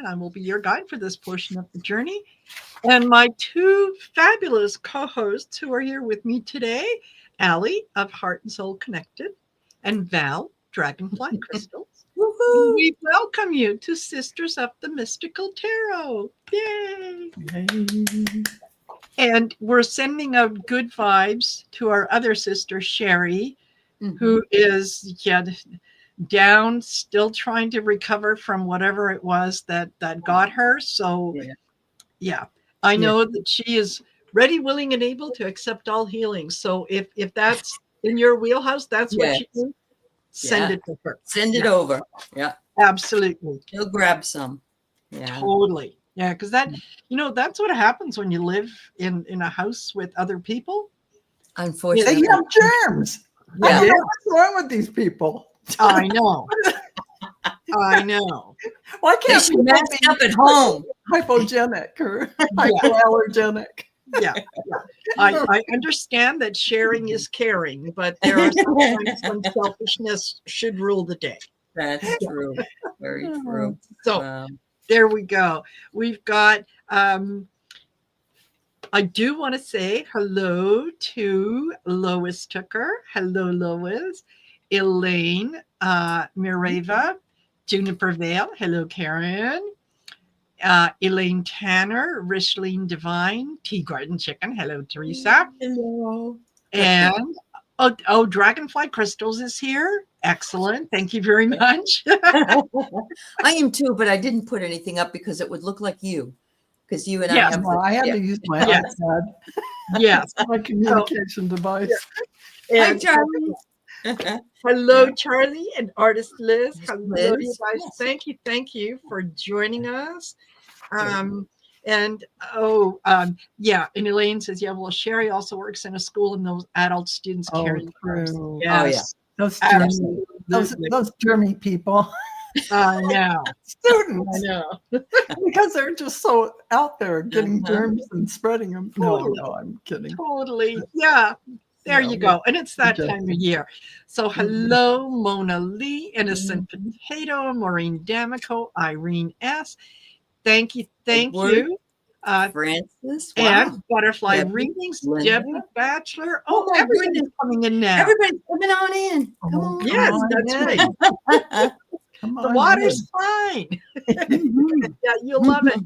and I will be your guide for this portion of the journey. And my two fabulous co-hosts who are here with me today, Aley of Heart and Soul Connected and Val, Dragonfly Crystals. Woohoo! We welcome you to Sisters of the Mystical Tarot. Yay! And we're sending out good vibes to our other sister, Shari, who is down, still trying to recover from whatever it was that got her. So, I know that she is ready, willing, and able to accept all healing. So if that's in your wheelhouse, that's what you do. Send it to her. Send it over. Yeah. Absolutely. He'll grab some. Yeah. Totally. Yeah, because that's what happens when you live in a house with other people. Unfortunately. They have germs. Yeah. I don't know what's wrong with these people. I know. I know. Why They can't should mask up at home. hypogenic or hypoallergenic? Yeah. I understand that sharing is caring, but there are some times when selfishness should rule the day. That's true. Very true. So there we go. We've got I do want to say hello to Lois Tucker. Hello, Lois. Elaine Mireva. Juniper Vale. Hello, Karen. Elaine Tanner. Richline Divine. Tea Garden Chicken. Hello, Teresa. Hello. And Dragonfly Crystals is here. Excellent. Thank you very much. I am too, but I didn't put anything up because it would look like you. Because you and I have I had to use my iPad. Yes. My communication device. Hi, And Charlie. hello, Charlie and artist Liz. Hello, Liz. you guys. Yes. Thank you for joining us. And Elaine says, well, Shari also works in a school and those adult students carry cars. True. Yes. Those Absolutely. those germy people. I know. Students. I know. Because they're just so out there getting germs and spreading them. No, I'm kidding. Totally. Yeah. There you go. And it's that time of year. So hello, Mona Lee, Innocent Potato, Maureen D'Amico, Irene S. Thank you. Francis. And Butterfly Debbie, Readings, Linda. Debbie Bachelor. Oh, my everybody's goodness. coming in now. Everybody's coming on in. Come on. Yes, that's right. Come The on water's fine. Yeah, you'll love it.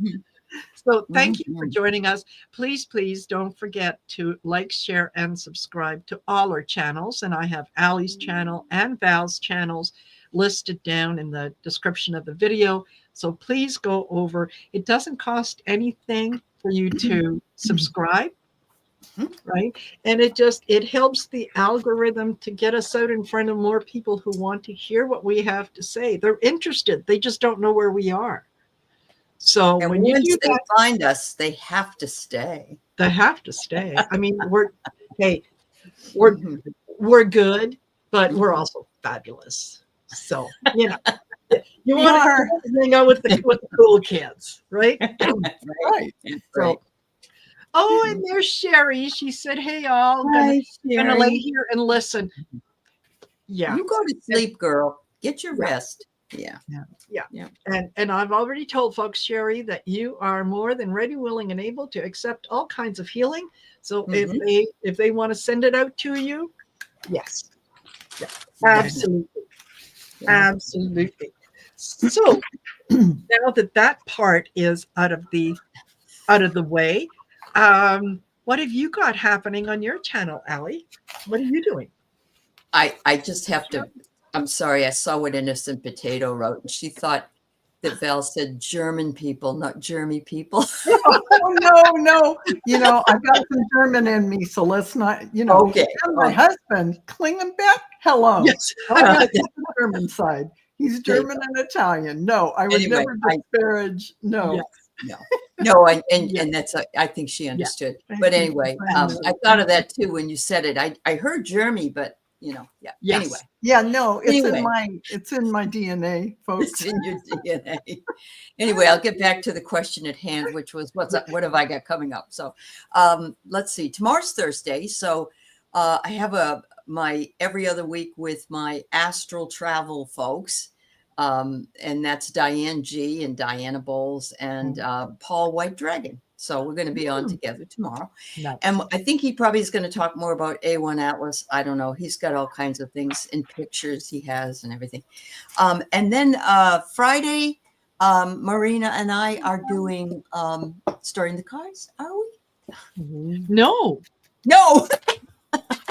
So thank you for joining us. Please don't forget to like, share, and subscribe to all our channels. And I have Aley's channel and Val's channels listed down in the description of the video. So please go over. It doesn't cost anything for you to subscribe, right? And it helps the algorithm to get us out in front of more people who want to hear what we have to say. They're interested. They just don't know where we are. So And when once you they find us, they have to stay. they have to stay. I mean, we're good, but we're also fabulous. So you want to hang out with the cool kids, right? Right. So, and there's Shari. She said, "Hey, all, gonna lay here and listen." Yeah, You go to sleep, girl. Get your rest. Yeah. And I've already told folks, Shari, that you are more than ready, willing, and able to accept all kinds of healing. So if they want to send it out to you, yes, absolutely, absolutely. So now that part is out of the way, what have you got happening on your channel, Aley? What are you doing? I just have to. I'm sorry, I saw what Innocent Potato wrote, and she thought that Val said German people, not Germy people. Oh, no. I've got some German in me, so let's not, Okay. And my husband, Klingenbeck, hello. Yes. I've got the German side. He's German and Italian. No, I would never disparage. No. Yes. No, and that's, I think she understood. But anyway, I thought of that too when you said it. I heard Germy, but anyway. Yeah, no, it's in my DNA, folks. It's in your DNA. Anyway, I'll get back to the question at hand, which was what have I got coming up? So let's see. Tomorrow's Thursday. So I have my every other week with my astral travel folks. And that's Diane G and Diana Bowles and Paul White Dragon. So we're going to be on together tomorrow. Nice. And I think he probably is going to talk more about A1 Atlas. I don't know. He's got all kinds of things in pictures he has and everything. And then Friday, Marina and I are doing Storing the Cards. Are we? No. No.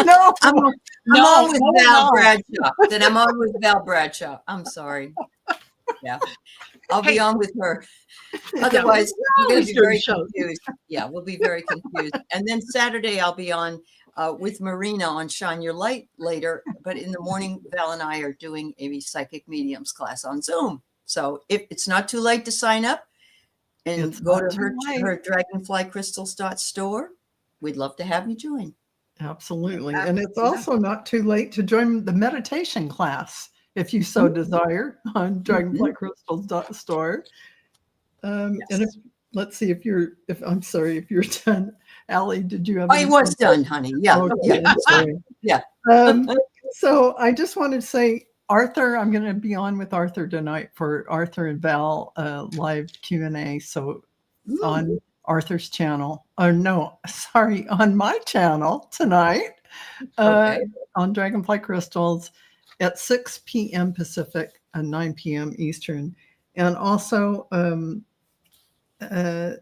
No. I'm on with Val Bradshaw. Then I'm on with Val Bradshaw. I'm sorry. Yeah. I'll be on with her. Otherwise, we're going to be very confused. Yeah, we'll be very confused. And then Saturday, I'll be on with Marina on Shine Your Light later. But in the morning, Val and I are doing a psychic mediums class on Zoom. So if it's not too late to sign up and go to her Dragonfly Crystals.store, we'd love to have you join. Absolutely. And it's also not too late to join the meditation class if you so desire on Dragonflycrystals.store. And let's see if you're done. Aley, did you have? I was done, honey. Yeah. Okay, yeah. So I just wanted to say, Arthur, I'm going to be on with Arthur tonight for Arthur and Val live Q&A. So on Arthur's channel, on my channel tonight on Dragonfly Crystals at 6 p.m. Pacific and 9 p.m. Eastern. And also on the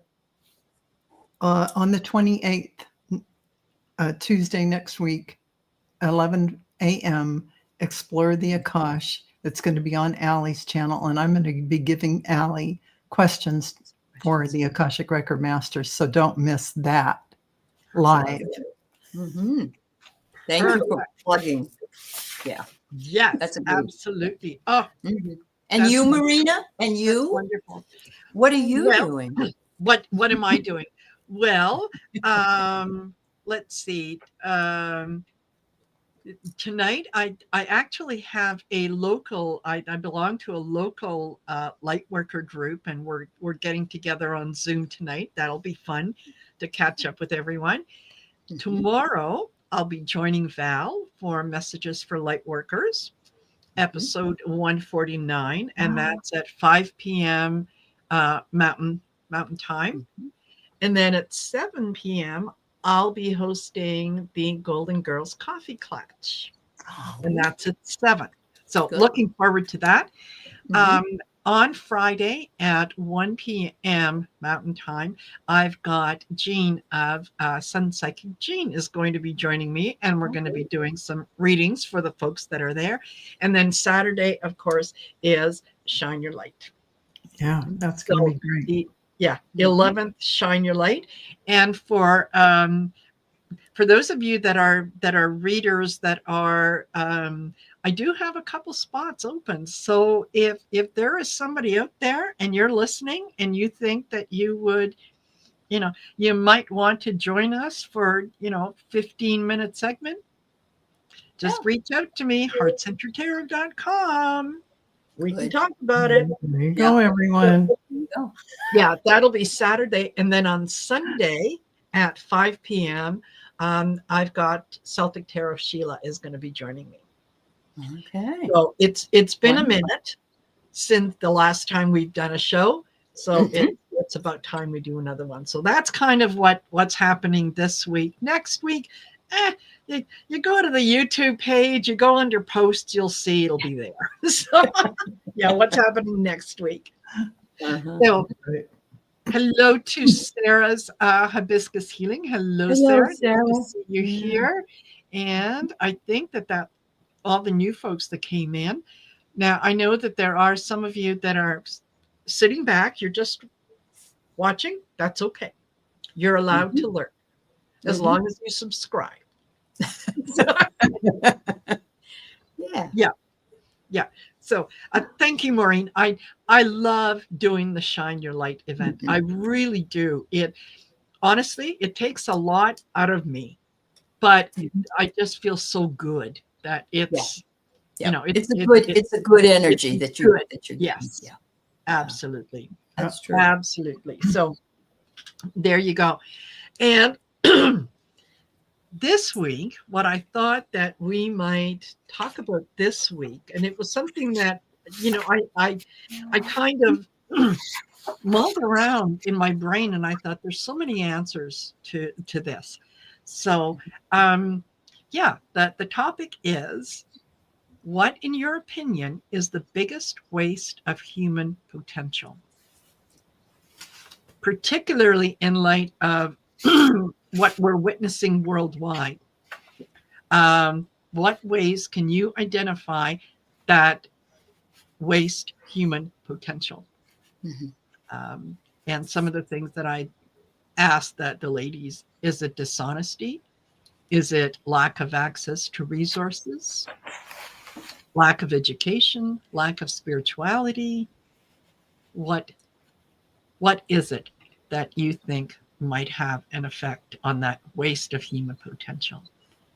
28th, Tuesday next week, 11 a.m., Explore the Akash. It's going to be on Aley's channel, and I'm going to be giving Aley questions for the Akashic Record Masters, so don't miss that live. Thank you for plugging. Yeah. Yes, that's absolutely. Oh, and you, Marina, and you, that's wonderful. What are you doing? What am I doing? Well, let's see. Tonight, I actually have a local. I belong to a local light worker group, and we're getting together on Zoom tonight. That'll be fun to catch up with everyone. Tomorrow, I'll be joining Val for Messages for Light Workers, episode 149, and that's at 5 p.m. Mountain time. And then at 7 p.m., I'll be hosting the Golden Girls Coffee Clutch, and that's at 7. So looking forward to that. On Friday at 1 p.m. Mountain Time, I've got Jean of Sun Psychic Jean is going to be joining me, and we're going to be doing some readings for the folks that are there. And then Saturday, of course, is Shine Your Light. Yeah, that's going to be great. 11th Shine Your Light. And for those of you that are readers that are I do have a couple spots open. So if there is somebody out there and you're listening and you think that you would, you might want to join us for 15-minute segment, just reach out to me, heartcentertarot.com. We can talk about it. There you go, everyone. Yeah, that'll be Saturday. And then on Sunday at 5 p.m., I've got Celtic Tarot Sheila is going to be joining me. Okay. So it's been a minute since the last time we've done a show. So it's about time we do another one. So that's kind of what's happening this week. Next week, you go to the YouTube page, you go under posts, you'll see it'll be there. So what's happening next week? So hello to Sarah's Hibiscus Healing. Hello, Sarah. Sarah. Good to see you here. And I think that all the new folks that came in. Now, I know that there are some of you that are sitting back. You're just watching. That's okay. You're allowed to learn as long as you subscribe. Yeah. So thank you, Maureen. I love doing the Shine Your Light event. I really do. Honestly, it takes a lot out of me, but I just feel so good that it's it's a good energy that you're yes. Yeah. Absolutely. That's true. Absolutely. So there you go. And this week, what I thought that we might talk about this week, and it was something that I kind of mulled around in my brain, and I thought there's so many answers to this. So, the topic is, what, in your opinion, is the biggest waste of human potential? Particularly in light of what we're witnessing worldwide. What ways can you identify that waste human potential? Mm-hmm. And some of the things that I asked the ladies, is it dishonesty? Is it lack of access to resources? Lack of education? Lack of spirituality? What is it that you think might have an effect on that waste of human potential?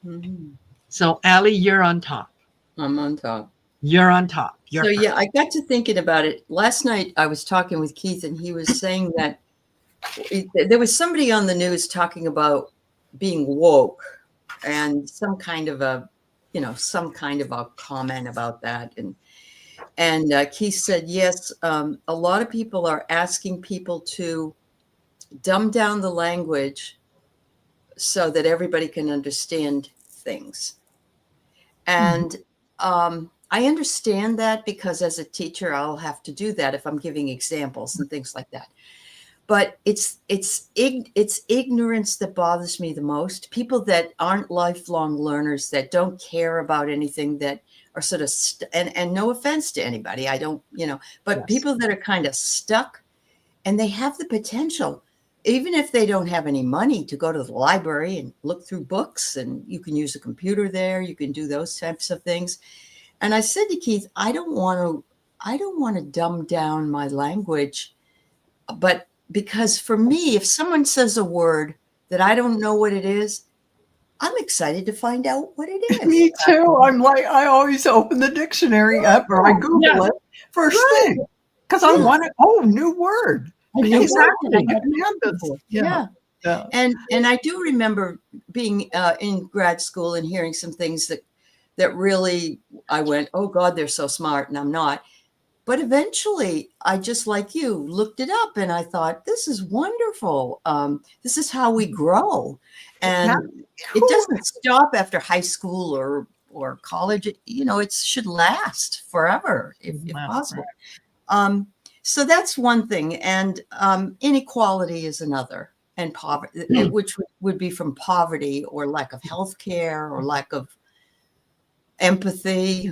Mm-hmm. So, Aley, you're on top. I'm on top. You're on top. Yeah, I got to thinking about it. Last night I was talking with Keith, and he was saying that there was somebody on the news talking about being woke, and some kind of a comment about that. And Keith said, yes, a lot of people are asking people to dumb down the language so that everybody can understand things. And I understand that, because as a teacher, I'll have to do that if I'm giving examples and things like that. But it's ignorance that bothers me the most. People that aren't lifelong learners, that don't care about anything, that are sort of and no offense to anybody, I don't, but yes. People that are kind of stuck, and they have the potential, even if they don't have any money, to go to the library and look through books, and you can use a computer there, you can do those types of things. And I said to Keith, I don't want to dumb down my language, but because for me, if someone says a word that I don't know what it is, I'm excited to find out what it is. Me too. I'm like, I always open the dictionary up, or I Google it first thing, because I want to, new word. Exactly. Yeah. And I do remember being in grad school and hearing some things that really, I went, oh God, they're so smart, and I'm not. But eventually, I, just like you, looked it up, and I thought, this is wonderful. This is how we grow. And it doesn't stop after high school or college. It should last forever, if possible. So that's one thing. And inequality is another. And poverty, which would be from poverty or lack of health care or lack of empathy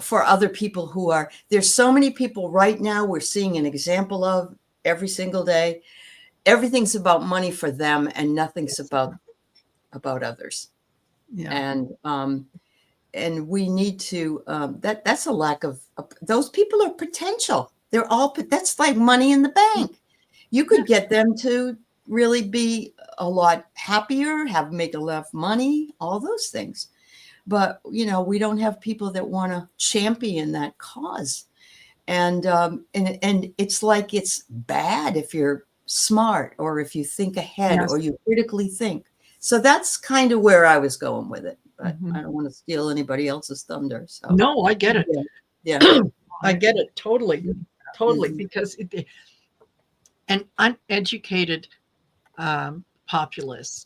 for other people who are, there's so many people right now we're seeing an example of every single day. Everything's about money for them, and nothing's about others. Yeah. And we need to, that's a lack of, those people are potential. They're all, that's like money in the bank. You could get them to really be a lot happier, make enough money, all those things. But, we don't have people that want to champion that cause. And it's like, it's bad if you're smart, or if you think ahead, or you critically think. So that's kind of where I was going with it. But I don't want to steal anybody else's thunder. So. No, I get it. Yeah. I get it. Totally. Because an uneducated populace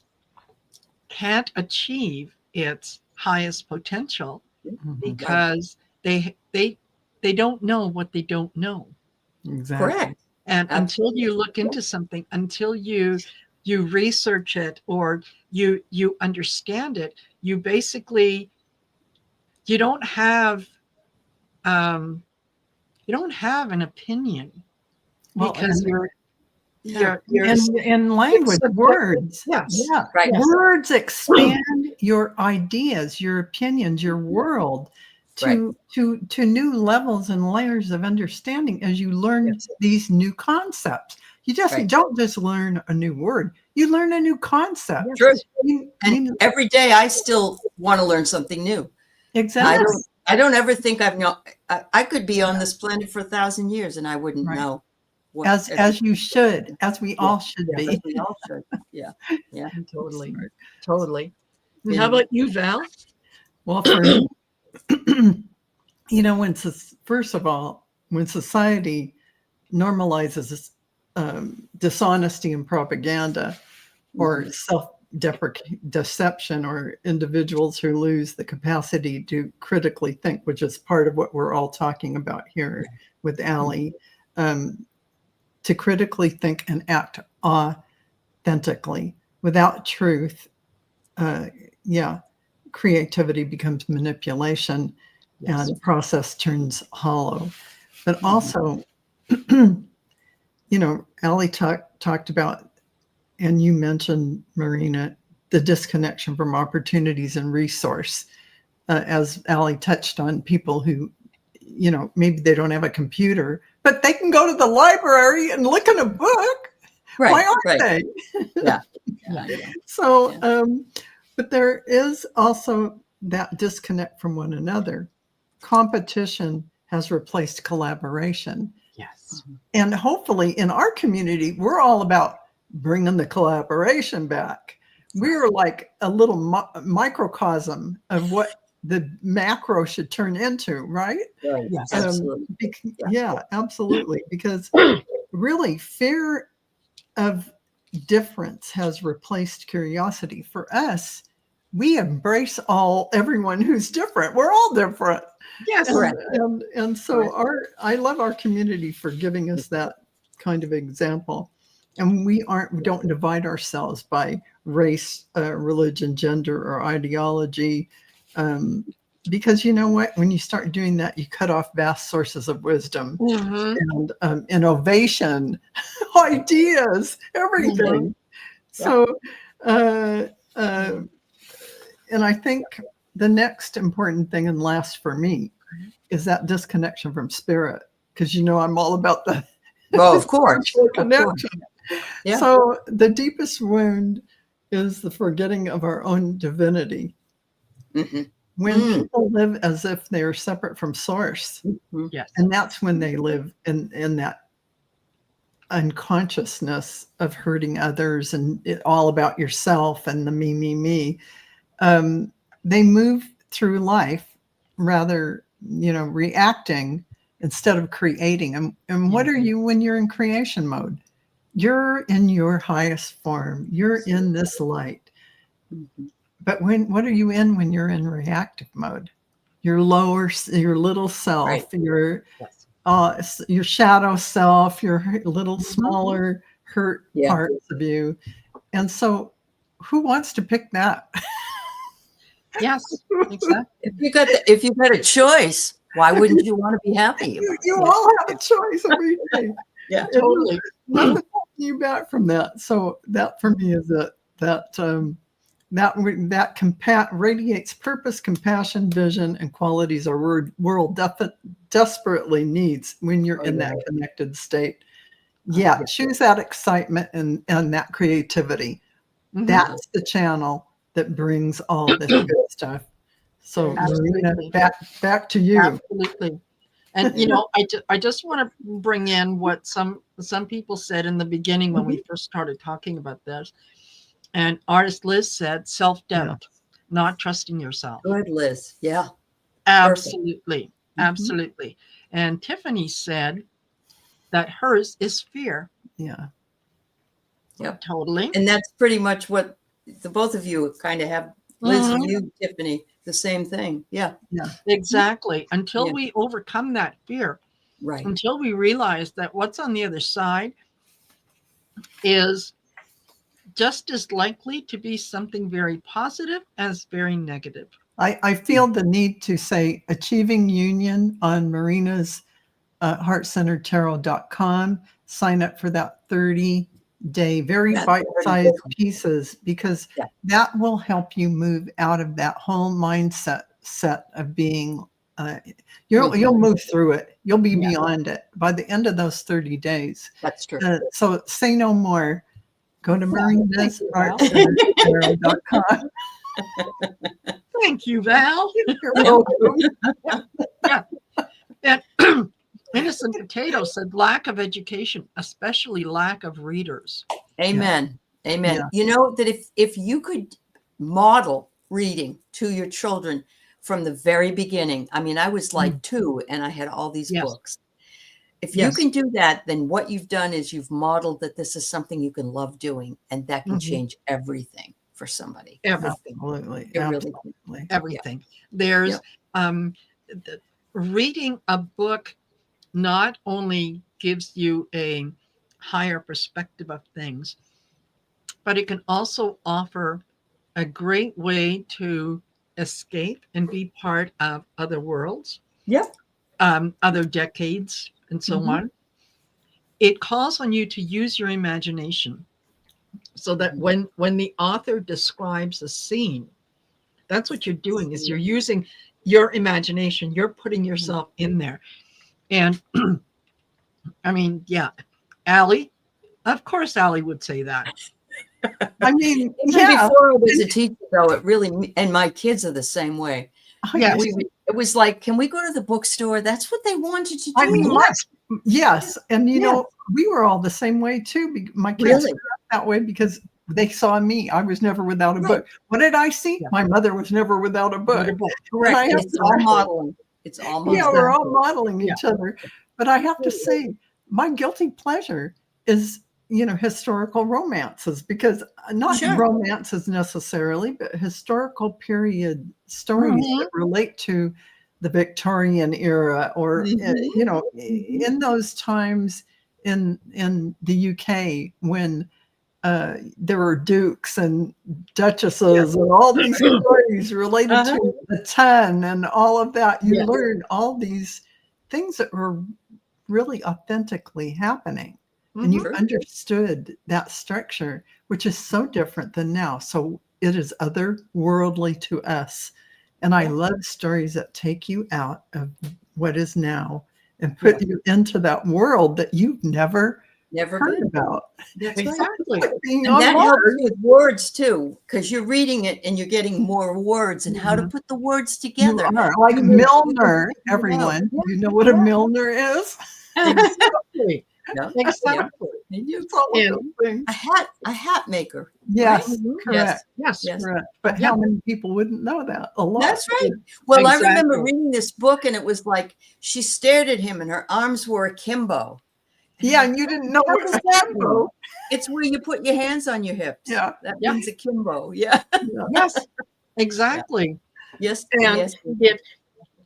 can't achieve its highest potential because they don't know what they don't know. Exactly. Correct. And until you look into something, until you research it, or you understand it, you basically you don't have an opinion, because you're in language, words. Yes. Yeah. Right. Words expand your ideas, your opinions, your world to new levels and layers of understanding as you learn these new concepts. You don't just learn a new word, you learn a new concept. True. And every day I still want to learn something new. Exactly. I don't ever think I could be on this planet for 1,000 years and I wouldn't know. As you should, as we all should be. As we all should. Yeah. Totally. How about you, Val? Well, for me, you know, first of all, when society normalizes dishonesty and propaganda, or self-deception, or individuals who lose the capacity to critically think, which is part of what we're all talking about here with Aley, to critically think and act authentically. Without truth, creativity becomes manipulation, and the process turns hollow. But also, you know, Aley talked about, and you mentioned, Marina, the disconnection from opportunities and resource. As Aley touched on, people who, you know, maybe they don't have a computer, but they can go to the library and look in a book. Right, Why aren't they? Yeah. So, but there is also that disconnect from one another. Competition has replaced collaboration. Yes. And hopefully in our community, we're all about bringing the collaboration back. We're like a little microcosm of what the macro should turn into, right? Right. Yes, absolutely. Absolutely. Because really, fear of difference has replaced curiosity. For us, we embrace everyone who's different. We're all different. Yes. And so I love our community for giving us that kind of example. And we don't divide ourselves by race, religion, gender, or ideology. Because you know what? When you start doing that, you cut off vast sources of wisdom and innovation, ideas, everything. So, and I think the next important thing, and last for me, is that disconnection from spirit. Because, you know, I'm all about the of course. Connection. Yeah. So the deepest wound is the forgetting of our own divinity. When people live as if they're separate from source, and that's when they live in that unconsciousness of hurting others and all about yourself and the me. They move through life rather, you know, reacting instead of creating. And what are you when you're in creation mode? You're in your highest form. You're in this light. But what are you in when you're in reactive mode? Your lower, your little self, your shadow self, your little smaller hurt parts of you. And so who wants to pick that? Yes, exactly. If you got a choice, why wouldn't you want to be happy? You all have a choice every day. Yeah, totally. Nothing holding you back from that. So that for me is that radiates purpose, compassion, vision, and qualities our world desperately needs when you're in that connected state. Yeah, choose that excitement and that creativity. That's the channel that brings all this good stuff. So Marina, back to you. Absolutely. And you know, I just want to bring in what some people said in the beginning when we first started talking about this. And artist Liz said self-doubt, not trusting yourself. Good, Liz. Yeah. Absolutely. Absolutely. And Tiffany said that hers is fear. Yeah. Yep. Totally. And that's pretty much what the both of you kind of have. Liz and you, Tiffany, the same thing. Yeah. Exactly. Until we overcome that fear. Right. Until we realize that what's on the other side is just as likely to be something very positive as very negative. I feel the need to say achieving union on Marina's heartcenteredtarot.com. Sign up for that 30-day, very bite-sized pieces, because that will help you move out of that whole mindset of being, you'll move through it. You'll be beyond it by the end of those 30 days. That's true. So say no more. Go to Marina's heartcenteredtarot.com. Thank you, Val. You're welcome. And Innocent Potato said lack of education, especially lack of readers. Amen. Amen. You know that if you could model reading to your children, from the very beginning. I mean, I was like 2 and I had all these books. If you can do that, then what you've done is you've modeled that this is something you can love doing, and that can change everything for somebody. Everything. Absolutely. Really, everything. There's reading a book not only gives you a higher perspective of things, but it can also offer a great way to escape and be part of other worlds, other decades, and so on. It calls on you to use your imagination, so that when the author describes a scene, that's what you're doing, is you're using your imagination. You're putting yourself in there. And I mean, Aley, of course Aley would say that. I mean, before I was a teacher, though, it really, and my kids are the same way. It was like, can we go to the bookstore? That's what they wanted to do. I mean, yes. And you know, we were all the same way too. My kids were that way because they saw me. I was never without a book. What did I see? My mother was never without a book. Correct. It's all modeling. It's all modeling. Yeah, we're all modeling each other. But I have to say, my guilty pleasure is, you know, historical romances, because not romances necessarily, but historical period stories that relate to the Victorian era, or you know, in those times in the UK when there were dukes and duchesses and all these stories related to the 10 and all of that. You learned all these things that were really authentically happening. And you understood that structure, which is so different than now. So it is otherworldly to us. And I love stories that take you out of what is now and put you into that world that you've never heard about. That's exactly. And that helps with words too, because you're reading it and you're getting more words and how to put the words together. Like Milner, everyone. You know what a Milner is? Exactly. Exactly. A hat maker. Yes, right? correct. Yes, correct. But how many people wouldn't know that? A lot. That's right. Well, I remember reading this book, and it was like she stared at him, and her arms were akimbo. Yeah, and you didn't know what was akimbo. It's where you put your hands on your hips. Yeah, that means akimbo. Yeah. Yes, exactly. Yes,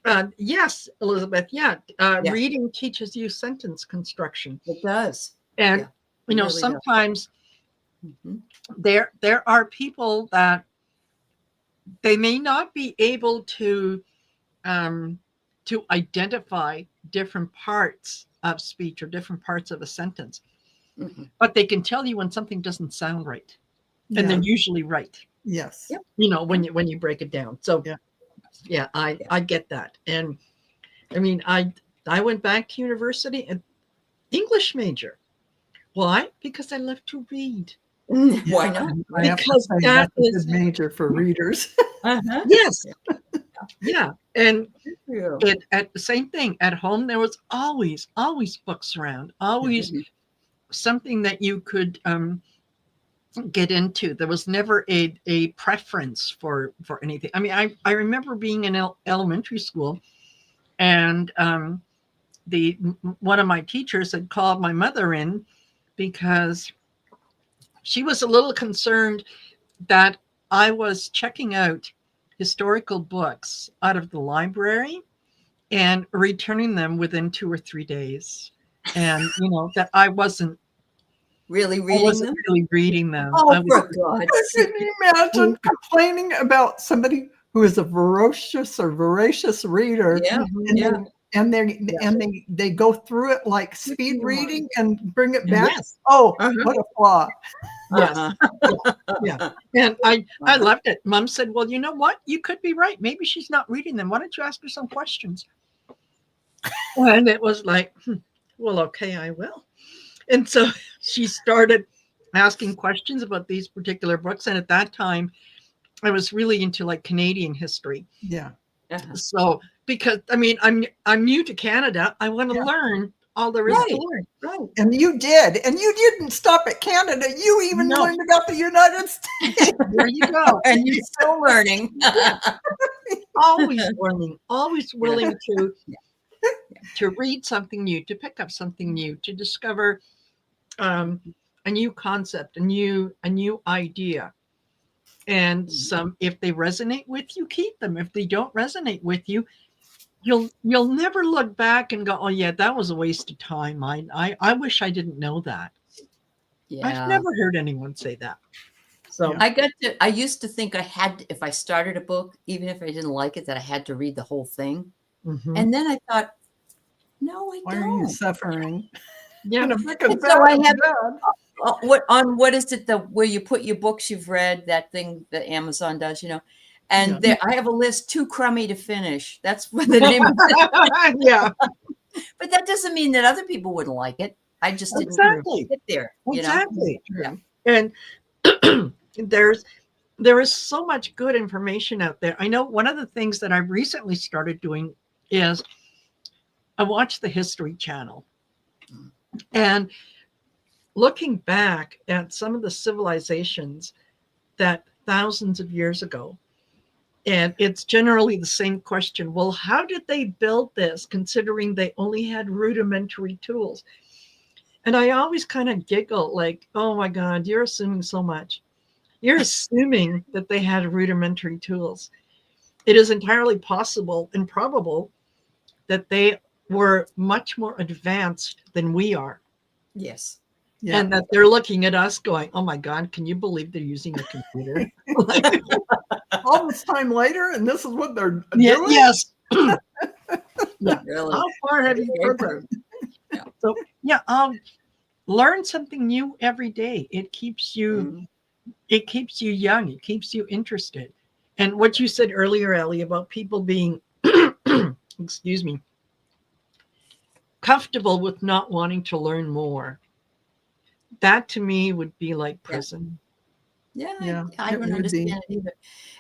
and yes, Elizabeth. Reading teaches you sentence construction. It does. And you know, really sometimes there are people that they may not be able to identify different parts of speech or different parts of a sentence, but they can tell you when something doesn't sound right, and they're usually right. Yes. You know, when you break it down. So I get that. And I mean, I went back to university and English major. Why? Because I love to read. Why not? Because that is a major for readers. Yes. And at the same thing at home, there was always books around, always something that you could get into. There was never a preference for anything. I mean, I remember being in elementary school, and one of my teachers had called my mother in because she was a little concerned that I was checking out historical books out of the library and returning them within 2 or 3 days. And, you know, that I wasn't really reading them. Oh, for God. Can you imagine complaining about somebody who is a voracious reader? And they go through it like speed reading and bring it back. Yes. Oh, what a flaw. Yes. And I loved it. Mom said, well, you know what? You could be right. Maybe she's not reading them. Why don't you ask her some questions? And it was like, well, okay, I will. And so she started asking questions about these particular books. And at that time, I was really into like Canadian history. Yeah. So, because I mean, I'm new to Canada. I want to learn all there is to learn. Right. And you did. And you didn't stop at Canada. You even learned about the United States. There you go. And you're still learning. always learning, always willing to read something new, to pick up something new, to discover a new concept, a new idea. And some, if they resonate with you, keep them. If they don't resonate with you, you'll never look back and go, oh yeah, that was a waste of time. I wish I didn't know that. Yeah. I've never heard anyone say that. So I used to think I had, if I started a book, even if I didn't like it, that I had to read the whole thing. And then I thought, no, I Why don't. are you suffering? Yeah. So I have what is it, where you put your books you've read, that thing that Amazon does, and there I have a list too crummy to finish. That's what the name of it. Yeah. But that doesn't mean that other people wouldn't like it. I just didn't get there. Exactly. Yeah. And there is so much good information out there. I know one of the things that I've recently started doing is I watch the History Channel. And looking back at some of the civilizations that thousands of years ago, and it's generally the same question. Well, how did they build this, considering they only had rudimentary tools? And I always kind of giggle like, oh my God, you're assuming so much. You're assuming that they had rudimentary tools. It is entirely possible and probable that they were much more advanced than we are. Yes. Yeah. And that they're looking at us going, oh my God, can you believe they're using a computer? All this time later, and this is what they're doing? Yes. Yeah. Really. How far have you progressed? Yeah. So learn something new every day. It keeps you young. It keeps you interested. And what you said earlier, Aley, about people being excuse me, comfortable with not wanting to learn more. That to me would be like prison. Yeah. I don't understand it either.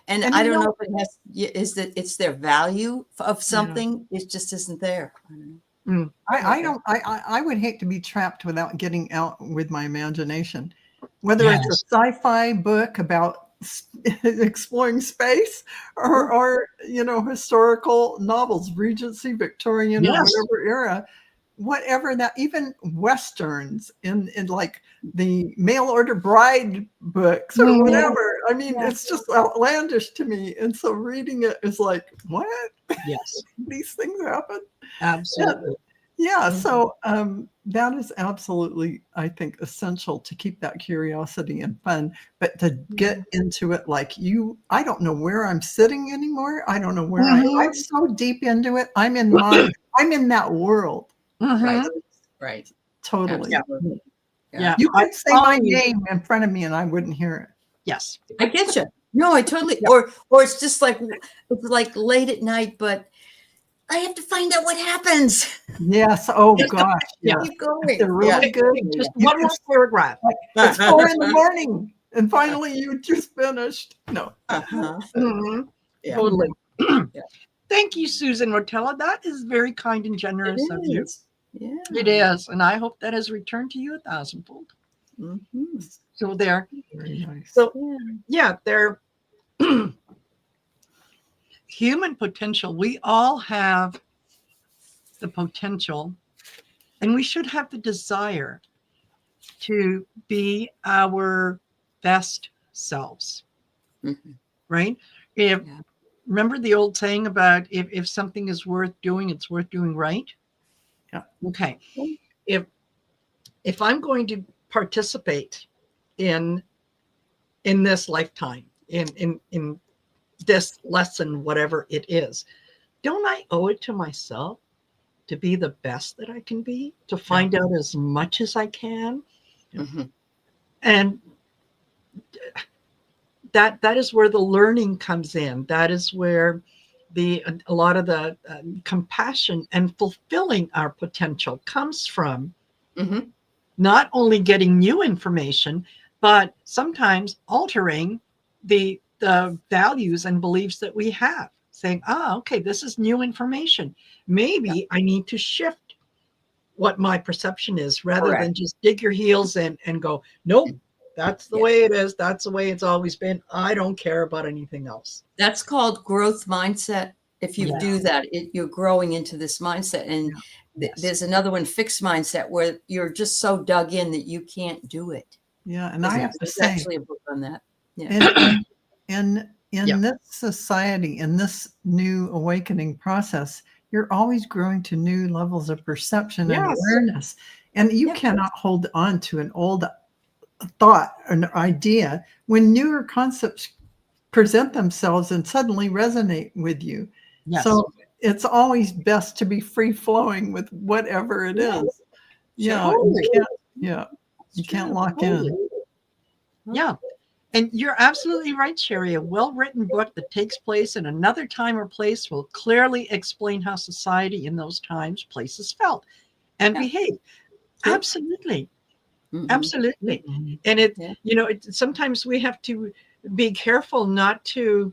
And I don't know if it is that it's their value of something. It just isn't there. I would hate to be trapped without getting out with my imagination, whether it's a sci-fi book about exploring space or historical novels, Regency, Victorian, or whatever era, whatever that, even Westerns in like the mail order bride books or whatever. I mean, it's just outlandish to me. And so reading it is like, what? Yes. These things happen. Absolutely. Yeah. So that is absolutely, I think, essential to keep that curiosity and fun, but to get into it like I don't know where I'm sitting anymore. I don't know where I'm so deep into it. I'm in that world. Right. Totally. Yeah. You could say my name in front of me and I wouldn't hear it. Yes. I get you. No, I totally, or it's just like, it's like late at night, but I have to find out what happens. Yes. Oh gosh. Yeah. Keep going. They're really good. Just one more paragraph. It's 4 a.m. and finally you just finished. No. Totally. Thank you, Susan Rotella. That is very kind and generous of you. Yeah. It is. And I hope that has returned to you 1,000-fold. So there. Very nice. So they're human potential. We all have the potential, and we should have the desire to be our best selves. Right? Remember the old saying about if something is worth doing, it's worth doing right? Yeah. Okay. If I'm going to participate in this lifetime, in this lesson, whatever it is, don't I owe it to myself to be the best that I can be, to find out as much as I can? And that is where the learning comes in. That is where a lot of the compassion and fulfilling our potential comes from. Not only getting new information, but sometimes altering the values and beliefs that we have, saying, okay, this is new information. Maybe I need to shift what my perception is, rather than just dig your heels in and go, nope, That's the way it is. That's the way it's always been. I don't care about anything else. That's called growth mindset. If you do that, you're growing into this mindset. And there's another one, fixed mindset, where you're just so dug in that you can't do it. Yeah. And I have to say, actually a book on that. Yeah. In this society, in this new awakening process, you're always growing to new levels of perception and awareness. And you cannot hold on to an old thought, an idea, when newer concepts present themselves and suddenly resonate with you. Yes. So it's always best to be free flowing with whatever it is. Yeah. You can't lock in. Yeah. And you're absolutely right, Shari. A well-written book that takes place in another time or place will clearly explain how society in those times, places felt and behaved. Absolutely. Absolutely. And it, sometimes we have to be careful not to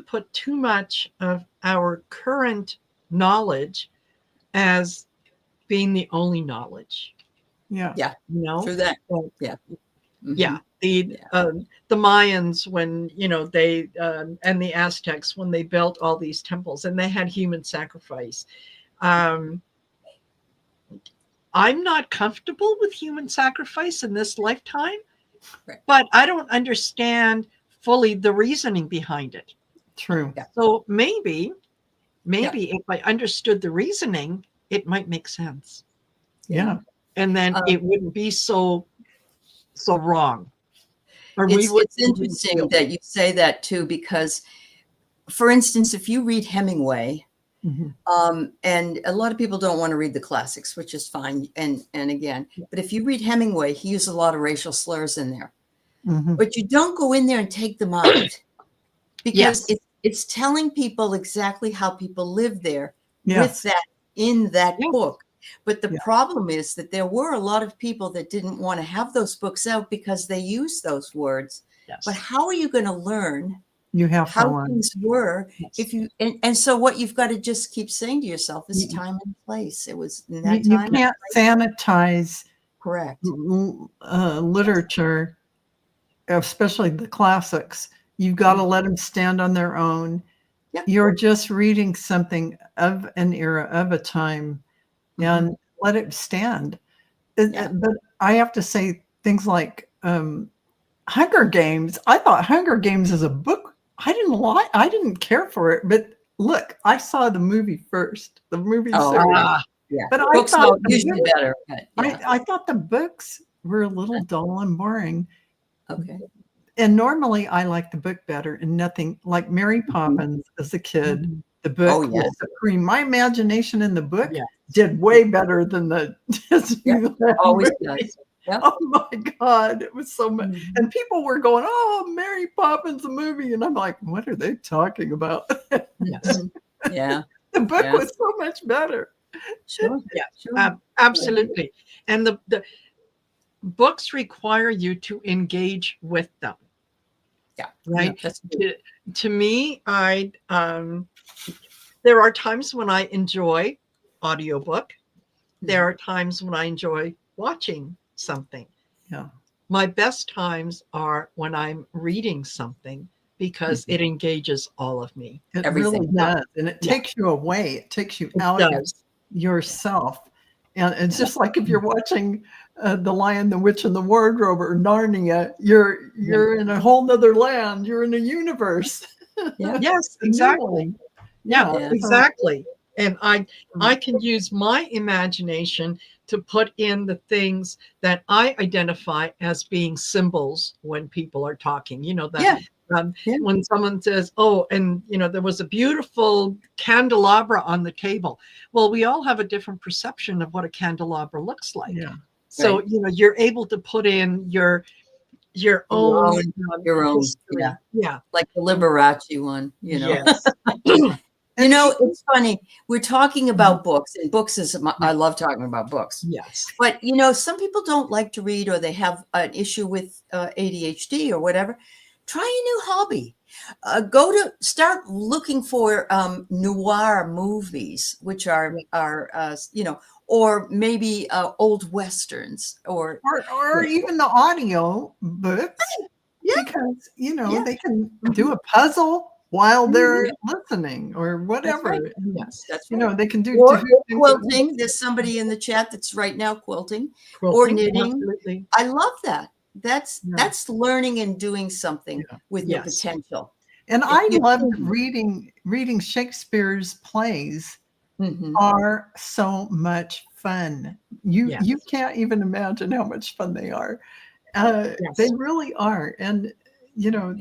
put too much of our current knowledge as being the only knowledge. Yeah. Yeah. Through that. Yeah. Yeah, the Mayans, when they and the Aztecs, when they built all these temples and they had human sacrifice. I'm not comfortable with human sacrifice in this lifetime, but I don't understand fully the reasoning behind it. True. So maybe if I understood the reasoning, it might make sense. Yeah. And then it wouldn't be so wrong. It's interesting that you say that too, because, for instance, if you read Hemingway, and a lot of people don't want to read the classics, which is fine. And again, but if you read Hemingway, he used a lot of racial slurs in there, but you don't go in there and take them out, because it's telling people exactly how people live there with that in that book. But the problem is that there were a lot of people that didn't want to have those books out because they used those words. But how are you going to learn how things were if you and so what you've got to just keep saying to yourself is time and place. It was in that time. You can't sanitize literature, especially the classics. You've got to let them stand on their own. You're just reading something of an era, of a time, and let it stand. But I have to say things like Hunger Games. I thought Hunger Games is a book. I didn't care for it. But look, I saw the movie first. The movie series. But books are usually better. I thought the books were a little dull and boring. Okay. And normally I like the book better, and nothing like Mary Poppins as a kid. The book was supreme. My imagination in the book did way better than the Disney. Always does. Yep. Oh my God, it was so much. And people were going, "Oh, Mary Poppins, the movie," and I'm like, "What are they talking about?" Yeah, the book was so much better. Sure. Absolutely. And the books require you to engage with them. Right. To me, there are times when I enjoy audiobook. There are times when I enjoy watching something. My best times are when I'm reading something, because it engages all of me. It really does. And it takes you away. It takes you out of yourself. And it's just like if you're watching The Lion, the Witch, and the Wardrobe, or Narnia, you're in a whole nother land. You're in a universe. Yes, exactly. Exactly. And I can use my imagination to put in the things that I identify as being symbols when people are talking. When someone says, "Oh, and there was a beautiful candelabra on the table." Well, we all have a different perception of what a candelabra looks like. So you're able to put in your own history. Like the Liberace one. It's funny. We're talking about books, and books is I love talking about books. Yes. But some people don't like to read, or they have an issue with ADHD or whatever. Try a new hobby. Start looking for noir movies, which are or maybe old westerns, or even the audio books, because they can do a puzzle while they're listening or whatever. That's right. Yes, that's right. They can do quilting. There's somebody in the chat that's right now quilting or knitting. Absolutely. I love that. That's learning and doing something with your potential. And I loved reading Shakespeare's plays. Are so much fun. You can't even imagine how much fun they are. They really are. And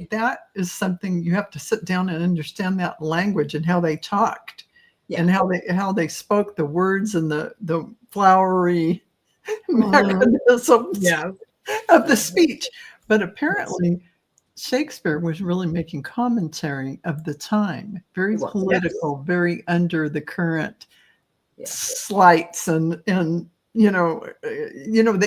that is something you have to sit down and understand, that language and how they talked and how they spoke the words and the flowery mechanisms of the speech. But apparently Shakespeare was really making commentary of the time, very political, very under the current slights and that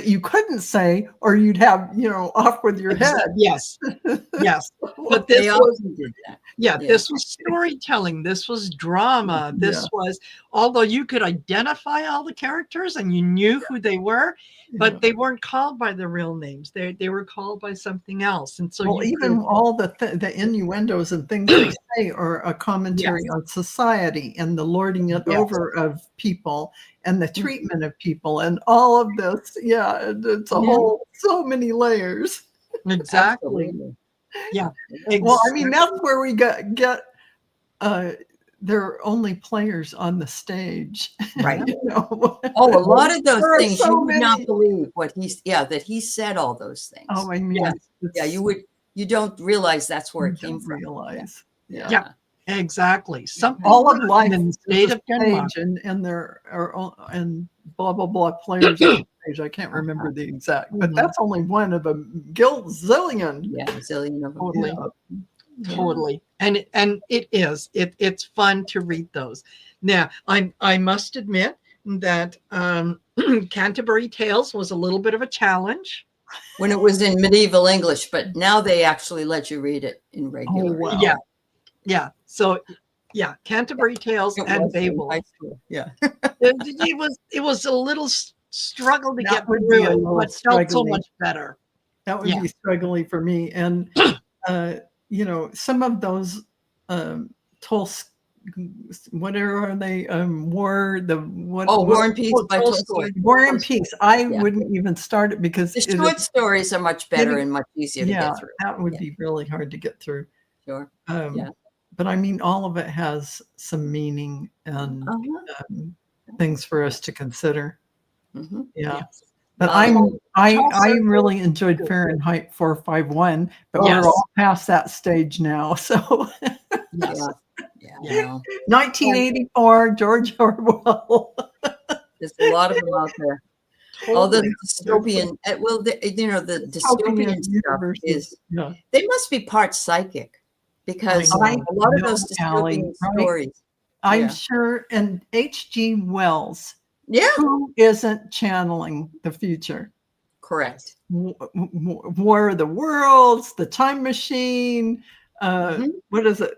you couldn't say, or you'd have off with your head. Yes. But this did that. This was storytelling. This was drama. This was, although you could identify all the characters and you knew who they were, but they weren't called by their real names. They were called by something else. And so all the innuendos and things they say are a commentary on society and the lording it over of people and the treatment of people and all of this. It's a whole, so many layers. Exactly. Well, I mean, that's where we get there are only players on the stage, right? A lot of those things you would not believe that he said all those things. Oh, I mean, you don't realize that's where it came from. Exactly. All of life in the state of stage, and there are and blah blah blah players on stage. I can't remember the exact, but that's only one of a zillion. Zillion of them. Totally. And it's fun to read those. Now, I must admit that Canterbury Tales was a little bit of a challenge when it was in medieval English, but now they actually let you read it in regular. Oh, wow. So Canterbury Tales and Babel. It was a little struggle to get through it, but felt so much better. That would be struggling for me. And some of those whatever are they? War and Peace by Tolstoy. War and Peace. I wouldn't even start it because the short stories are much better and much easier to get through. That would be really hard to get through. Sure. But I mean, all of it has some meaning and things for us to consider. But I really enjoyed Fahrenheit 451, but we're all past that stage now. So 1984, George Orwell. There's a lot of them out there. All the dystopian, the dystopian stuff is, they must be part psychic, because a lot of those dystopian stories. I'm sure, and H.G. Wells. Who isn't channeling the future? Correct. War of the Worlds, The Time Machine. What is it?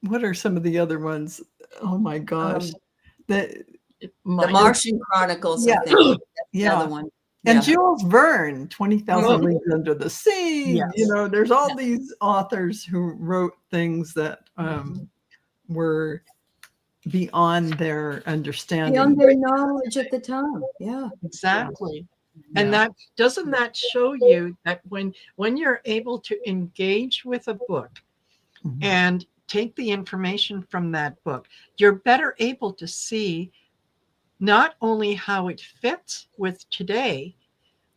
What are some of the other ones? Oh my gosh. The Martian Chronicles, I think. That's the other one. And Jules Verne, 20,000 Leagues Under the Sea. There's all these authors who wrote things that were beyond their understanding, beyond their knowledge at the time. Exactly. And that doesn't show you that when you're able to engage with a book and take the information from that book, you're better able to see not only how it fits with today,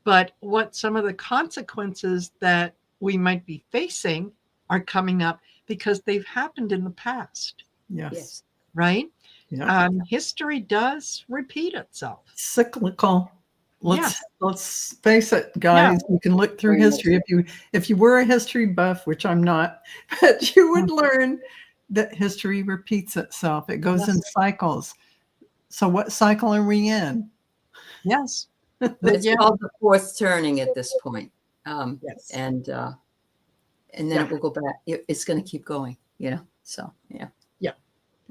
but what some of the consequences that we might be facing are coming up because they've happened in the past. Yes. Right? History does repeat itself. Cyclical. Let's face it, guys. You can look through history. If you were a history buff, which I'm not, but you would learn that history repeats itself. It goes in cycles. So what cycle are we in? Yes. It's called the fourth turning at this point. And then it will go back. It's going to keep going, So,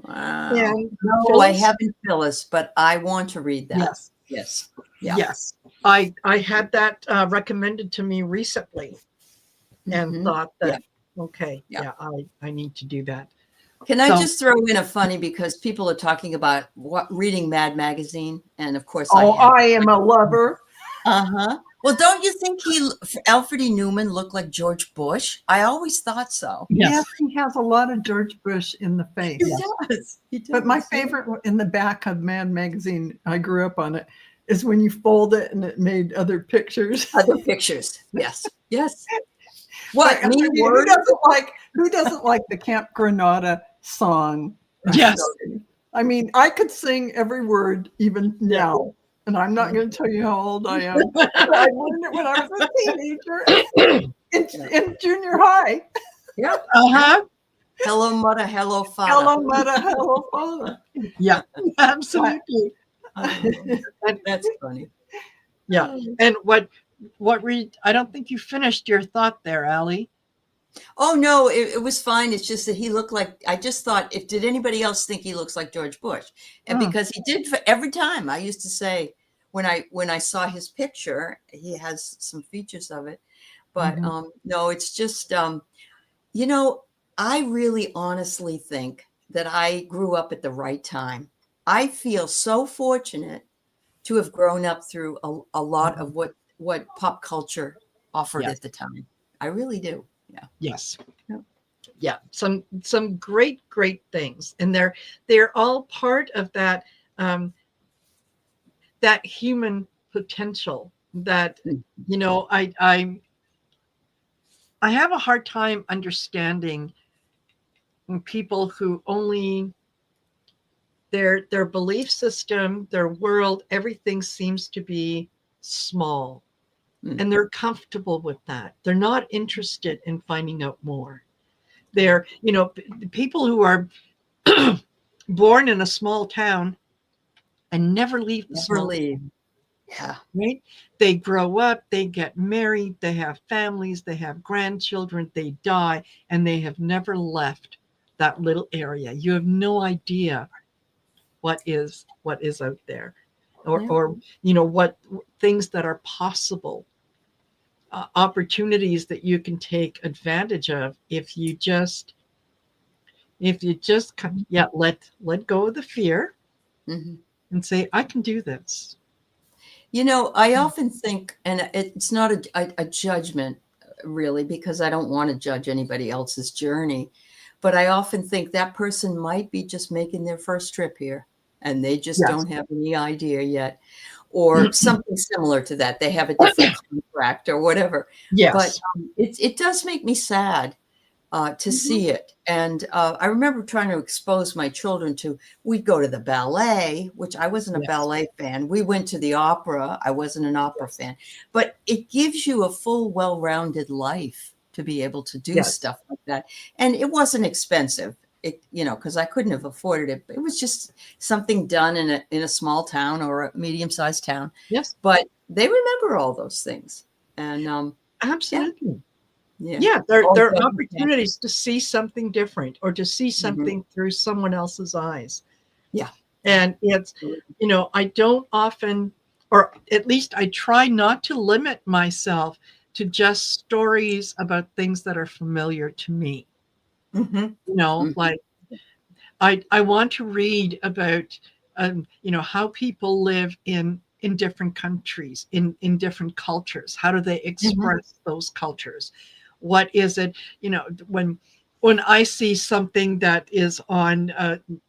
Wow. And No, I haven't, Phyllis, but I want to read that. Yes. Yes. Yeah. Yes. I had that recommended to me recently and thought that, okay, I need to do that. Can I just throw in a funny, because people are talking about reading Mad Magazine, and of course I am a lover. Well, don't you think Alfred E. Newman looked like George Bush? I always thought so. Yes, he has a lot of George Bush in the face. He does. He does. But my favorite in the back of Mad Magazine, I grew up on it, is when you fold it and it made other pictures. Other pictures. Yes. Yes. What? I mean, who doesn't like the Camp Granada song? Yes. I mean, I could sing every word even now. And I'm not going to tell you how old I am. I learned it when I was a teenager in junior high. Yeah. Hello, mother. Hello, father. Hello, mother. Hello, father. Yeah, absolutely. That's funny. Yeah. And I don't think you finished your thought there, Aley. Oh, no, it was fine. It's just that he looked like, I just thought, did anybody else think he looks like George Bush? And because he did, for every time I used to say, when I saw his picture, he has some features of it, but no, it's just, I really honestly think that I grew up at the right time. I feel so fortunate to have grown up through a lot of what pop culture offered at the time. I really do. Yeah. Yes. Yeah. Some great things. And they're all part of that that human potential that, I have a hard time understanding people who only their belief system, their world, everything seems to be small. And they're comfortable with that. They're not interested in finding out more. They're, people who are born in a small town and never leave the small town. Yeah. Right? They grow up, they get married, they have families, they have grandchildren, they die, and they have never left that little area. You have no idea what is out there, or what things that are possible. Opportunities that you can take advantage of if you just let go of the fear and say, I can do this. I often think, and it's not a judgment really, because I don't want to judge anybody else's journey, but I often think that person might be just making their first trip here and they just don't have any idea yet, or something similar to that. They have a different contract or whatever. Yes. But it does make me sad to see it. And I remember trying to expose my children to, we'd go to the ballet, which I wasn't a ballet fan. We went to the opera. I wasn't an opera fan. But it gives you a full, well-rounded life to be able to do stuff like that. And it wasn't expensive. Because I couldn't have afforded it. It was just something done in a small town or a medium-sized town. Yes. But they remember all those things. And absolutely. Yeah. They're opportunities to see something different or to see something through someone else's eyes. Yeah. And it's, I don't often, or at least I try not to limit myself to just stories about things that are familiar to me. Like I want to read about, how people live in different countries, in different cultures. How do they express those cultures? What is it, when I see something that is on,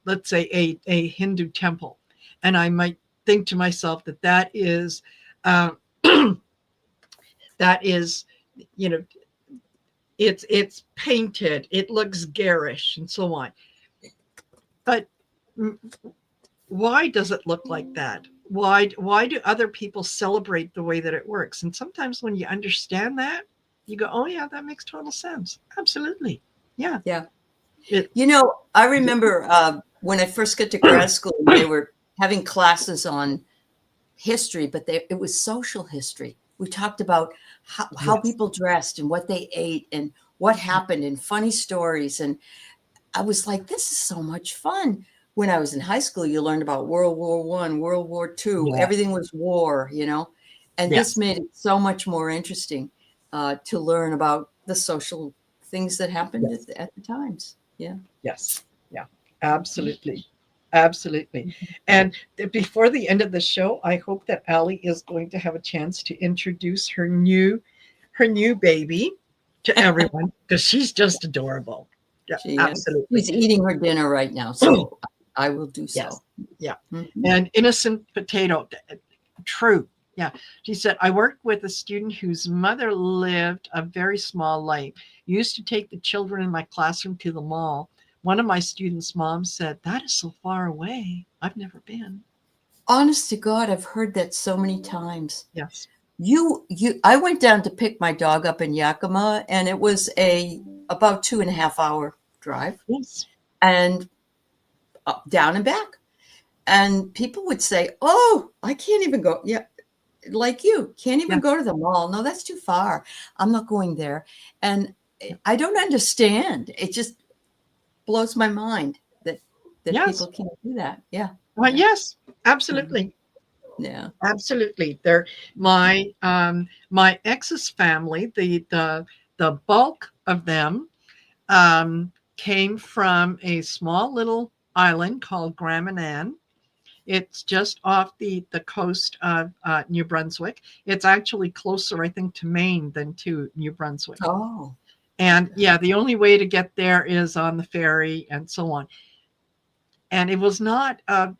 let's say a Hindu temple, and I might think to myself that is, it's painted, it looks garish and so on. But why does it look like that? Why do other people celebrate the way that it works? And sometimes when you understand that, you go, oh yeah, that makes total sense. Absolutely. Yeah. Yeah. I remember when I first got to grad school, they were having classes on history, but it was social history. We talked about how people dressed and what they ate and what happened and funny stories. And I was like, this is so much fun. When I was in high school, you learned about World War I, World War II. Yes. Everything was war, you know, and Yes. this made it so much more interesting to learn about the social things that happened Yes. at the times. Yeah. Yes. Yeah. Absolutely. Absolutely. And before the end of the show, I hope that Aley is going to have a chance to introduce her new baby to everyone because she's just adorable. Yeah, She is. absolutely. She's eating her dinner right now, so I will do so. Yes. Yeah. Mhm. And innocent potato, true. Yeah. She said, I worked with a student whose mother lived a very small life. Used to take the children in my classroom to the mall. One of my students' moms said, that is so far away. I've never been. Honest to God, I've heard that so many times. Yes. I went down to pick my dog up in Yakima, and it was about 2.5 hour drive, Yes. and down and back. And people would say, oh, I can't even go. Yeah. Like you can't even go to the mall. No, that's too far. I'm not going there. And I don't understand. It just blows my mind that Yes. people can't do that. Yeah. Well, yes, absolutely. Yeah. Absolutely. They're my ex's family, the bulk of them came from a small little island called Graminan. It's just off the coast of New Brunswick. It's actually closer, I think, to Maine than to New Brunswick. Oh. And yeah, the only way to get there is on the ferry and so on. And it was not a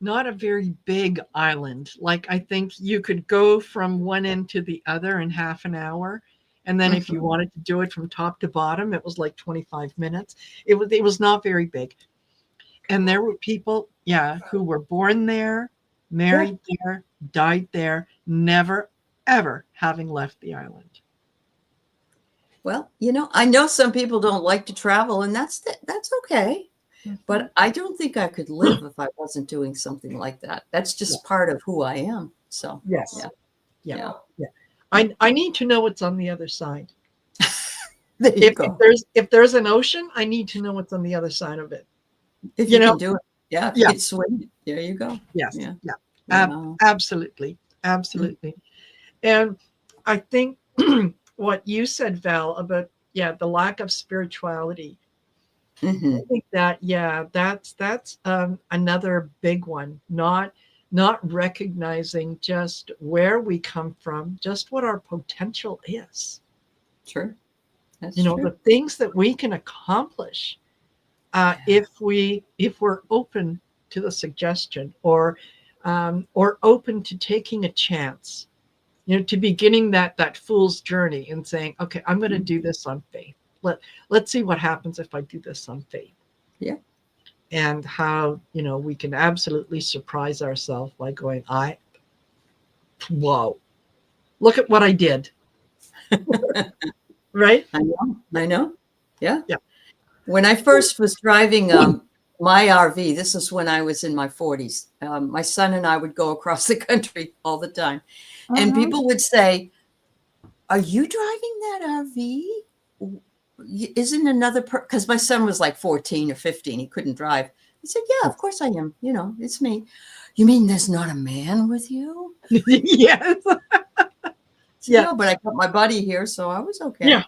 very big island. Like I think you could go from one end to the other in half an hour. And then if you wanted to do it from top to bottom, it was like 25 minutes. It was not very big. And there were people, who were born there, married there, died there, never, ever having left the island. Well, I know some people don't like to travel, and that's okay. But I don't think I could live if I wasn't doing something like that. That's just part of who I am. So yes, yeah. I need to know what's on the other side. There you go. If there's an ocean, I need to know what's on the other side of it. If you can do it. Yeah. If you can swim. There you go. Yes. Yeah. Absolutely. Absolutely. And I think what you said, Val, about, the lack of spirituality. I think that, that's another big one. Not recognizing just where we come from, just what our potential is. Sure. That's true. The things that we can accomplish if we're open to the suggestion or open to taking a chance, to beginning that fool's journey and saying, okay, I'm going to do this on faith. Let's see what happens if I do this on faith. Yeah. And how, we can absolutely surprise ourselves by going, whoa, look at what I did. Right? I know. Yeah. Yeah. When I first was driving my RV, this is when I was in my 40s. My son and I would go across the country all the time. And people would say, are you driving that RV? Isn't another because my son was like 14 or 15. He couldn't drive. I said, yeah, of course I am. It's me. You mean there's not a man with you? Yes. No, but I got my buddy here, so I was okay.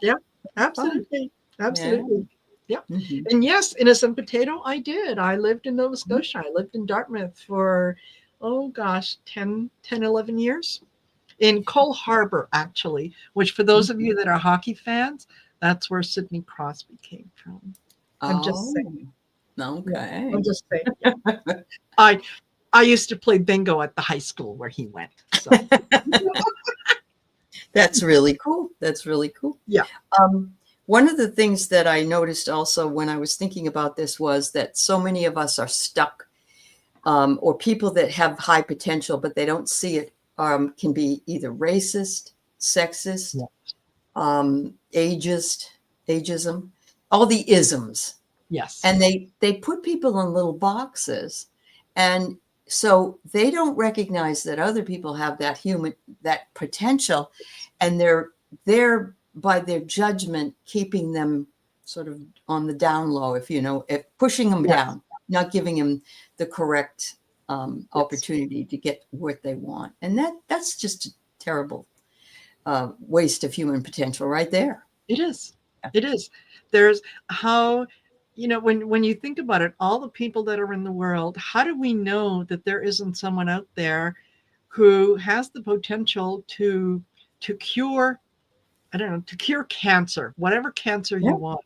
Yeah. Absolutely. Absolutely. Yeah. And yes, Innocent Potato, I did. I lived in Nova Scotia. I lived in Dartmouth for, 10, 11 years. In Cole Harbour, actually, which for those of you that are hockey fans, that's where Sidney Crosby came from. I'm just saying. Okay. I'm just saying. I used to play bingo at the high school where he went. So. That's really cool. Yeah. One of the things that I noticed also when I was thinking about this was that so many of us are stuck, or people that have high potential, but they don't see it, can be either racist, sexist, ageism, all the isms. Yes. And they put people in little boxes. And so they don't recognize that other people have that potential, and they're by their judgment keeping them sort of on the down low, if pushing them down, not giving them the correct opportunity to get what they want. And that's just a terrible waste of human potential right there. It is. It is. There's how, when you think about it, all the people that are in the world, how do we know that there isn't someone out there who has the potential to cure, to cure cancer, whatever cancer you want.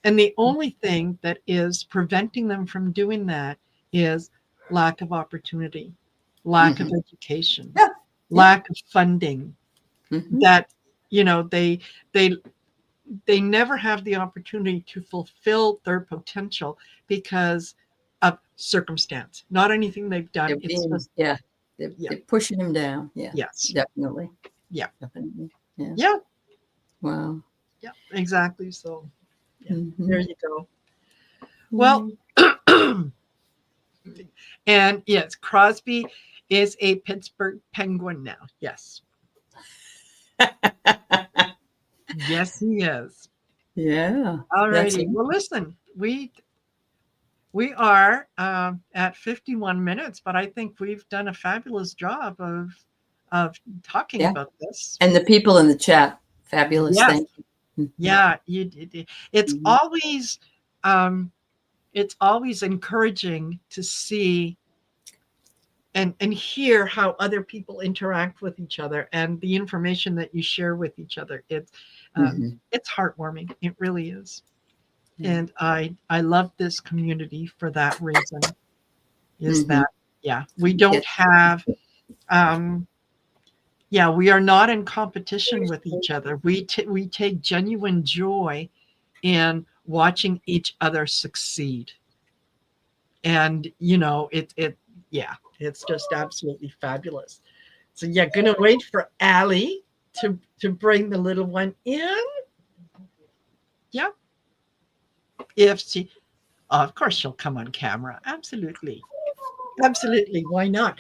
And the only thing that is preventing them from doing that is lack of opportunity, lack of education, lack of funding. That, they never have the opportunity to fulfill their potential because of circumstance, not anything they've done. They're pushing them down. Yeah. Yes. Definitely. Yeah. Definitely. Yeah. Wow. Yeah, exactly. So there you go. Well, and yes, Crosby is a Pittsburgh Penguin now. Yes. Yes, he is. Yeah. All righty. Well, listen, we are at 51 minutes, but I think we've done a fabulous job of talking about this. And the people in the chat, fabulous. Yes. Thank you. Yeah, it's always encouraging to see and hear how other people interact with each other and the information that you share with each other. It's heartwarming. It really is. And I love this community for that reason. That we don't have we are not in competition with each other. We take genuine joy in watching each other succeed. And it's just absolutely fabulous. So gonna wait for Aley to bring the little one in. Yeah. If she, of course she'll come on camera. Absolutely. Absolutely. Why not?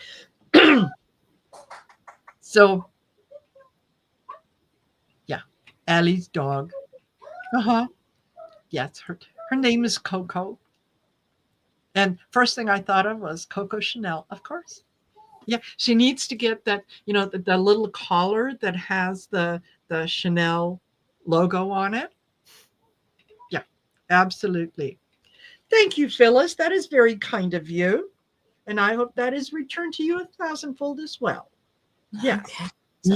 So Aley's dog. Yes, her name is Coco. And first thing I thought of was Coco Chanel, of course. Yeah, she needs to get that, the little collar that has the Chanel logo on it. Yeah, absolutely. Thank you, Phyllis. That is very kind of you. And I hope that is returned to you 1,000-fold as well. Yeah. Okay. So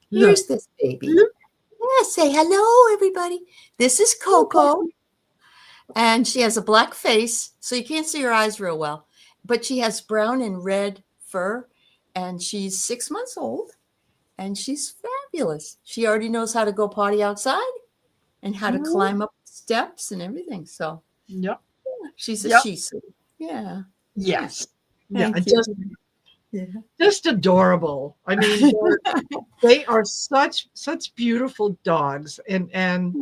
here's this baby. Yeah, say hello, everybody. This is Coco. And she has a black face, so you can't see her eyes real well. But she has brown and red fur, and she's 6 months old, and she's fabulous. She already knows how to go potty outside and how to climb up steps and everything. So she's a Shih Tzu. Yeah. Yes. Thank you. Just adorable. I mean, they are such beautiful dogs and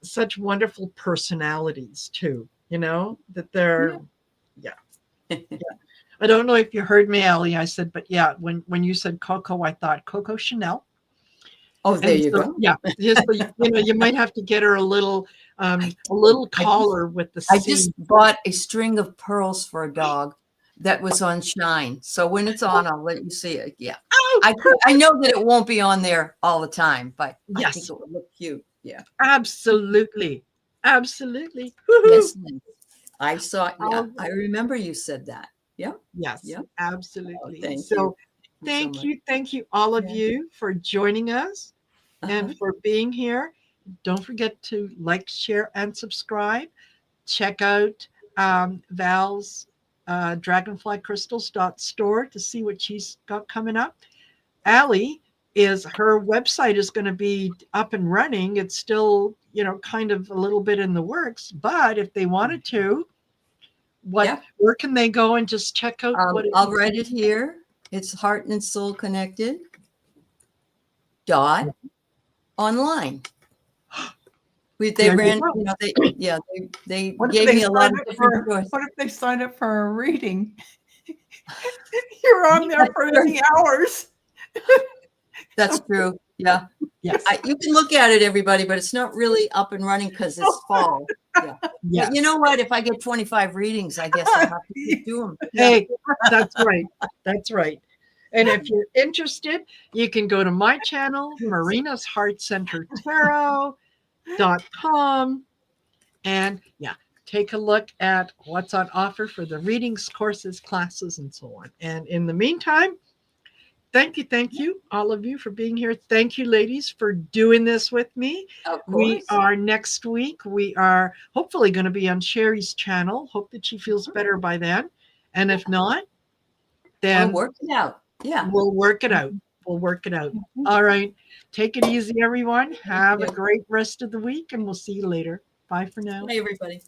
such wonderful personalities too, that they're I don't know if you heard me, Aley. I said, but when you said Coco, I thought Coco Chanel. Oh, there you go. Yeah, just you might have to get her a little collar with the. I just bought a string of pearls for a dog that was on shine. So when it's on, I'll let you see it. Yeah, I know that it won't be on there all the time, but I think it would look cute. Yeah, absolutely. Yes, I saw. Yeah, I remember you said that. Yeah. Yes. Yeah. Absolutely. Oh, thank you, all of you for joining us and for being here. Don't forget to like, share, and subscribe. Check out Val's dragonflycrystals.store to see what she's got coming up. Aley her website is going to be up and running. It's still, kind of a little bit in the works, but if they wanted to, where can they go and just check out what I'll write it here. It's Heart and Soul Connected .online. They ran, they gave me a lot of different choices. What if they sign up for a reading? You're on there for 8 hours. That's true. Yeah. Yes. You can look at it, everybody, but it's not really up and running because it's fall. Yeah. Yes. But you know what? If I get 25 readings, I guess I'll have to keep doing them. Hey, that's right. That's right. And if you're interested, you can go to my channel, Marina's Heart Center Tarot.com. And yeah, take a look at what's on offer for the readings, courses, classes, and so on. And in the meantime, thank you, all of you, for being here. Thank you, ladies, for doing this with me. Of course. We are next week. We are hopefully going to be on Shari's channel. Hope that she feels better by then. And if not, then we'll work it out. Yeah. We'll work it out. We'll work it out. All right. Take it easy, everyone. Have a great rest of the week, and we'll see you later. Bye for now. Bye, everybody.